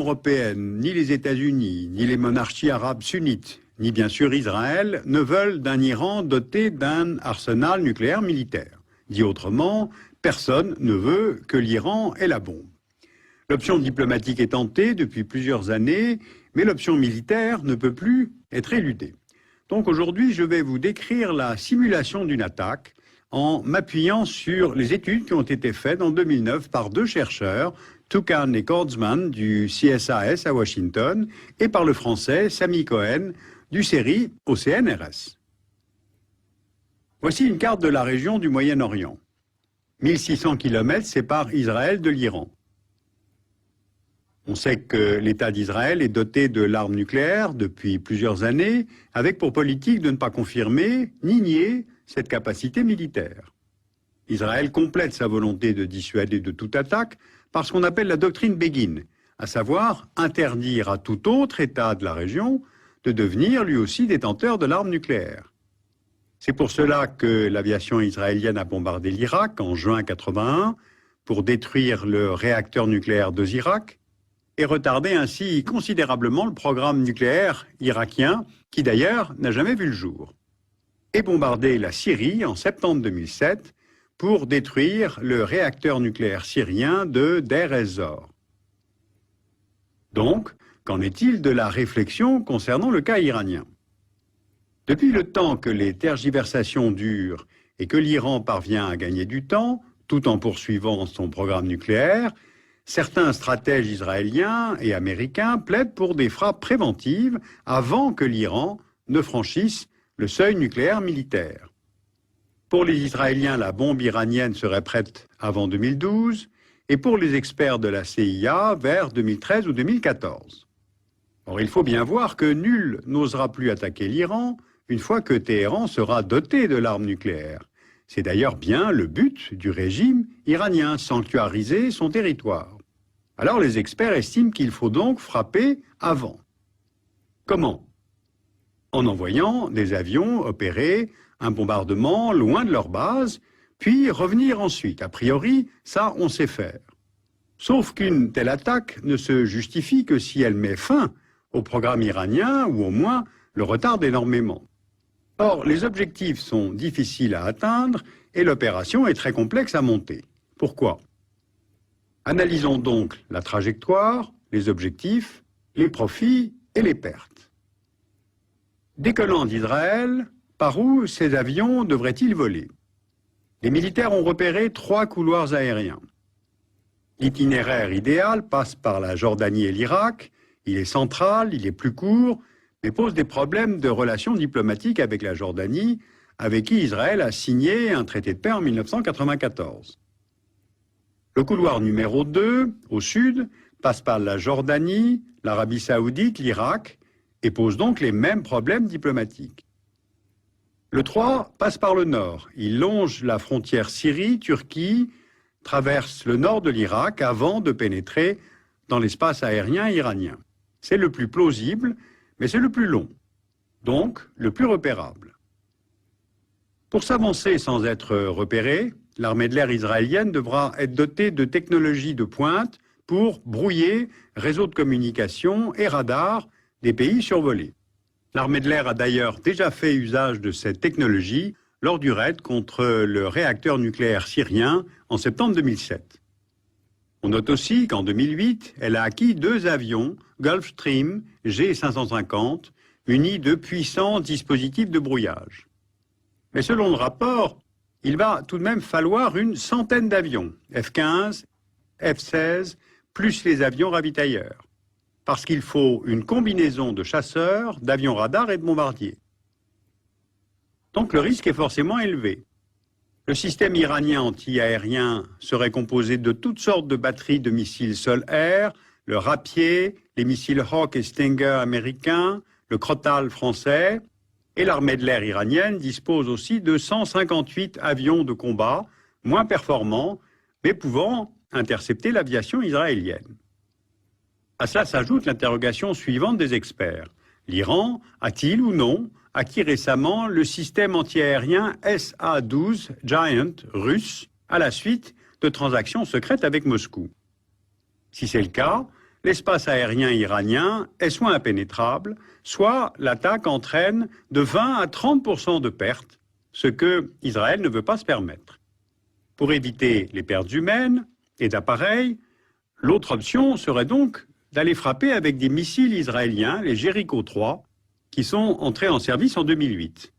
européenne, ni les États-Unis, ni les monarchies arabes sunnites, ni bien sûr Israël, ne veulent d'un Iran doté d'un arsenal nucléaire militaire. Dit autrement, personne ne veut que l'Iran ait la bombe. L'option diplomatique est tentée depuis plusieurs années, mais l'option militaire ne peut plus être éludée. Donc aujourd'hui, je vais vous décrire la simulation d'une attaque en m'appuyant sur les études qui ont été faites en 2009 par deux chercheurs, Toucan et Kordsman du CSAS à Washington, et par le français Sami Cohen du CERI au CNRS. Voici une carte de la région du Moyen-Orient. 1600 km séparent Israël de l'Iran. On sait que l'État d'Israël est doté de l'arme nucléaire depuis plusieurs années, avec pour politique de ne pas confirmer ni nier cette capacité militaire. Israël complète sa volonté de dissuader de toute attaque par ce qu'on appelle la doctrine Begin, à savoir interdire à tout autre État de la région de devenir lui aussi détenteur de l'arme nucléaire. C'est pour cela que l'aviation israélienne a bombardé l'Irak en juin 1981 pour détruire le réacteur nucléaire de Zirak et retarder ainsi considérablement le programme nucléaire irakien, qui d'ailleurs n'a jamais vu le jour. Et bombarder la Syrie en septembre 2007 pour détruire le réacteur nucléaire syrien de Deir ez-Zor. Donc, qu'en est-il de la réflexion concernant le cas iranien? Depuis le temps que les tergiversations durent et que l'Iran parvient à gagner du temps, tout en poursuivant son programme nucléaire, certains stratèges israéliens et américains plaident pour des frappes préventives avant que l'Iran ne franchisse le seuil nucléaire militaire. Pour les Israéliens, la bombe iranienne serait prête avant 2012 et pour les experts de la CIA vers 2013 ou 2014. Or, il faut bien voir que nul n'osera plus attaquer l'Iran une fois que Téhéran sera doté de l'arme nucléaire. C'est d'ailleurs bien le but du régime iranien, sanctuariser son territoire. Alors les experts estiment qu'il faut donc frapper avant. Comment? En envoyant des avions opérer un bombardement loin de leur base, puis revenir ensuite. A priori, ça, on sait faire. Sauf qu'une telle attaque ne se justifie que si elle met fin au programme iranien, ou au moins le retarde énormément. Or, les objectifs sont difficiles à atteindre et l'opération est très complexe à monter. Pourquoi? Analysons donc la trajectoire, les objectifs, les profits et les pertes. Décollant d'Israël, par où ces avions devraient-ils voler? Les militaires ont repéré 3 couloirs aériens. L'itinéraire idéal passe par la Jordanie et l'Irak. Il est central, il est plus court, mais pose des problèmes de relations diplomatiques avec la Jordanie, avec qui Israël a signé un traité de paix en 1994. Le couloir numéro 2, au sud, passe par la Jordanie, l'Arabie saoudite, l'Irak, et pose donc les mêmes problèmes diplomatiques. Le 3 passe par le nord. Il longe la frontière Syrie-Turquie, traverse le nord de l'Irak avant de pénétrer dans l'espace aérien iranien. C'est le plus plausible, mais c'est le plus long, donc le plus repérable. Pour s'avancer sans être repéré, l'armée de l'air israélienne devra être dotée de technologies de pointe pour brouiller réseaux de communication et radars des pays survolés. L'armée de l'air a d'ailleurs déjà fait usage de cette technologie lors du raid contre le réacteur nucléaire syrien en septembre 2007. On note aussi qu'en 2008, elle a acquis 2 avions Gulfstream G550 munis de puissants dispositifs de brouillage. Mais selon le rapport, il va tout de même falloir une centaine d'avions, F-15, F-16, plus les avions ravitailleurs, parce qu'il faut une combinaison de chasseurs, d'avions radars et de bombardiers. Donc le risque est forcément élevé. Le système iranien anti-aérien serait composé de toutes sortes de batteries de missiles sol-air, le Rapier, les missiles Hawk et Stinger américains, le Crotale français, et l'armée de l'air iranienne dispose aussi de 158 avions de combat, moins performants, mais pouvant intercepter l'aviation israélienne. À cela s'ajoute l'interrogation suivante des experts. L'Iran a-t-il ou non acquis récemment le système antiaérien SA-12 Giant russe à la suite de transactions secrètes avec Moscou? Si c'est le cas, l'espace aérien iranien est soit impénétrable, soit l'attaque entraîne de 20 à 30% de pertes, ce que Israël ne veut pas se permettre. Pour éviter les pertes humaines et d'appareils, l'autre option serait donc d'aller frapper avec des missiles israéliens, les Jericho 3, qui sont entrés en service en 2008.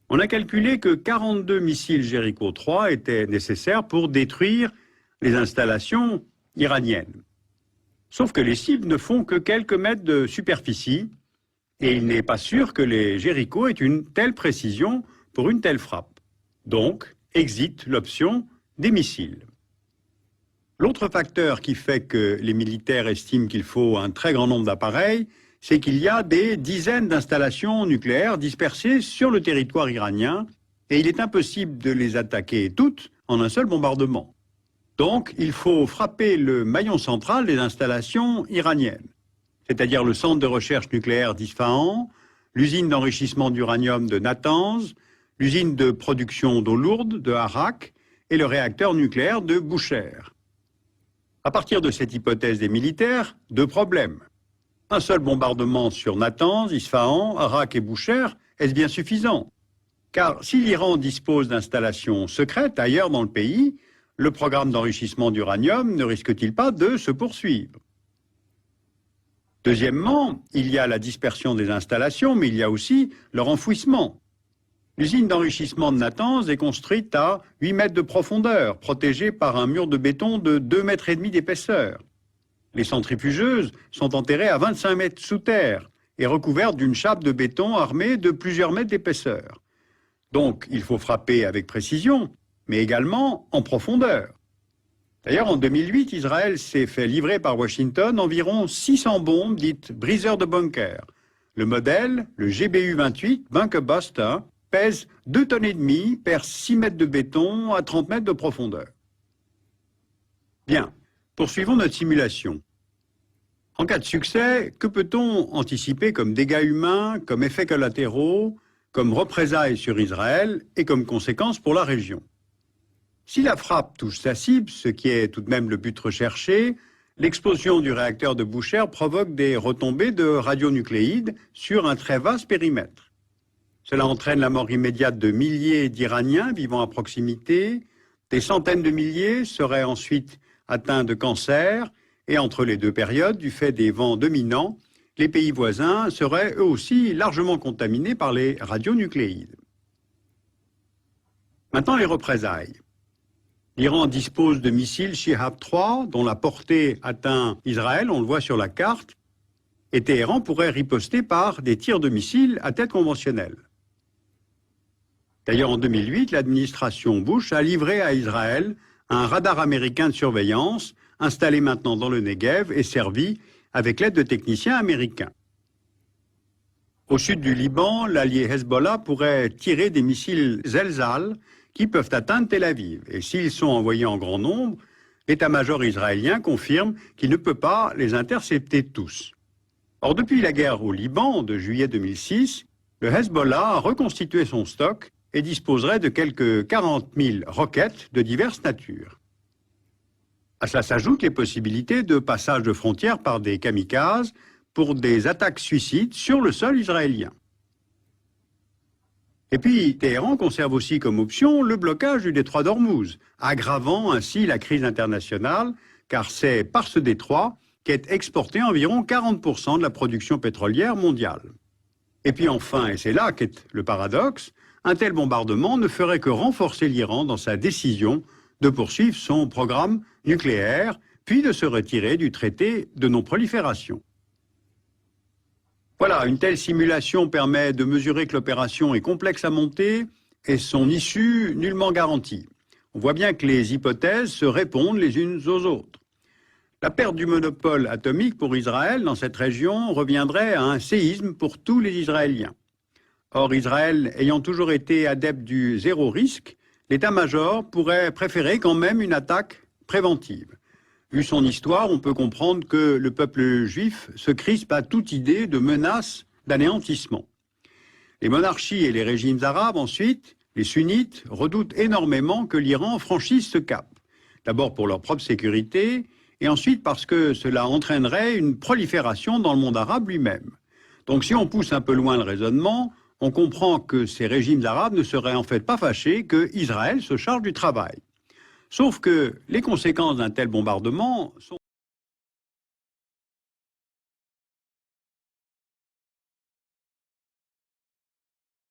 On a calculé que 42 missiles Jericho 3 étaient nécessaires pour détruire les installations iraniennes. Sauf que les cibles ne font que quelques mètres de superficie et il n'est pas sûr que les Jericho aient une telle précision pour une telle frappe. Donc, exit l'option des missiles. L'autre facteur qui fait que les militaires estiment qu'il faut un très grand nombre d'appareils, c'est qu'il y a des dizaines d'installations nucléaires dispersées sur le territoire iranien et il est impossible de les attaquer toutes en un seul bombardement. Donc, il faut frapper le maillon central des installations iraniennes, c'est-à-dire le centre de recherche nucléaire d'Isfahan, l'usine d'enrichissement d'uranium de Natanz, l'usine de production d'eau lourde de Arak et le réacteur nucléaire de Bushehr. À partir de cette hypothèse des militaires, deux problèmes. Un seul bombardement sur Natanz, Isfahan, Arak et Bushehr, est-ce bien suffisant? Car si l'Iran dispose d'installations secrètes ailleurs dans le pays, le programme d'enrichissement d'uranium ne risque-t-il pas de se poursuivre? Deuxièmement, il y a la dispersion des installations, mais il y a aussi leur enfouissement. L'usine d'enrichissement de Natanz est construite à 8 mètres de profondeur, protégée par un mur de béton de 2,5 mètres d'épaisseur. Les centrifugeuses sont enterrées à 25 mètres sous terre et recouvertes d'une chape de béton armée de plusieurs mètres d'épaisseur. Donc, il faut frapper avec précision, mais également en profondeur. D'ailleurs, en 2008, Israël s'est fait livrer par Washington environ 600 bombes dites briseurs de bunkers. Le modèle, le GBU-28 Bunker Buster, pèse 2,5 tonnes, perd 6 mètres de béton à 30 mètres de profondeur. Bien, poursuivons notre simulation. En cas de succès, que peut-on anticiper comme dégâts humains, comme effets collatéraux, comme représailles sur Israël et comme conséquences pour la région? Si la frappe touche sa cible, ce qui est tout de même le but recherché, l'explosion du réacteur de Bushehr provoque des retombées de radionucléides sur un très vaste périmètre. Cela entraîne la mort immédiate de milliers d'Iraniens vivant à proximité, des centaines de milliers seraient ensuite atteints de cancer, et entre les deux périodes, du fait des vents dominants, les pays voisins seraient eux aussi largement contaminés par les radionucléides. Maintenant, les représailles. L'Iran dispose de missiles Shihab 3, dont la portée atteint Israël, on le voit sur la carte, et Téhéran pourrait riposter par des tirs de missiles à tête conventionnelle. D'ailleurs, en 2008, l'administration Bush a livré à Israël un radar américain de surveillance, installé maintenant dans le Negev et servi avec l'aide de techniciens américains. Au sud du Liban, l'allié Hezbollah pourrait tirer des missiles Zelzal qui peuvent atteindre Tel Aviv. Et s'ils sont envoyés en grand nombre, l'état-major israélien confirme qu'il ne peut pas les intercepter tous. Or, depuis la guerre au Liban de juillet 2006, le Hezbollah a reconstitué son stock et disposerait de quelques 40 000 roquettes de diverses natures. À cela s'ajoutent les possibilités de passage de frontières par des kamikazes pour des attaques suicides sur le sol israélien. Et puis, Téhéran conserve aussi comme option le blocage du détroit d'Ormuz, aggravant ainsi la crise internationale, car c'est par ce détroit qu'est exporté environ 40% de la production pétrolière mondiale. Et puis enfin, et c'est là qu'est le paradoxe, un tel bombardement ne ferait que renforcer l'Iran dans sa décision de poursuivre son programme nucléaire, puis de se retirer du traité de non-prolifération. Voilà, une telle simulation permet de mesurer que l'opération est complexe à monter et son issue nullement garantie. On voit bien que les hypothèses se répondent les unes aux autres. La perte du monopole atomique pour Israël dans cette région reviendrait à un séisme pour tous les Israéliens. Or, Israël ayant toujours été adepte du zéro risque, l'état-major pourrait préférer quand même une attaque préventive. Vu son histoire, on peut comprendre que le peuple juif se crispe à toute idée de menace d'anéantissement. Les monarchies et les régimes arabes, ensuite, les sunnites, redoutent énormément que l'Iran franchisse ce cap. D'abord pour leur propre sécurité, et ensuite parce que cela entraînerait une prolifération dans le monde arabe lui-même. Donc si on pousse un peu loin le raisonnement, on comprend que ces régimes arabes ne seraient en fait pas fâchés que Israël se charge du travail. Sauf que les conséquences d'un tel bombardement sont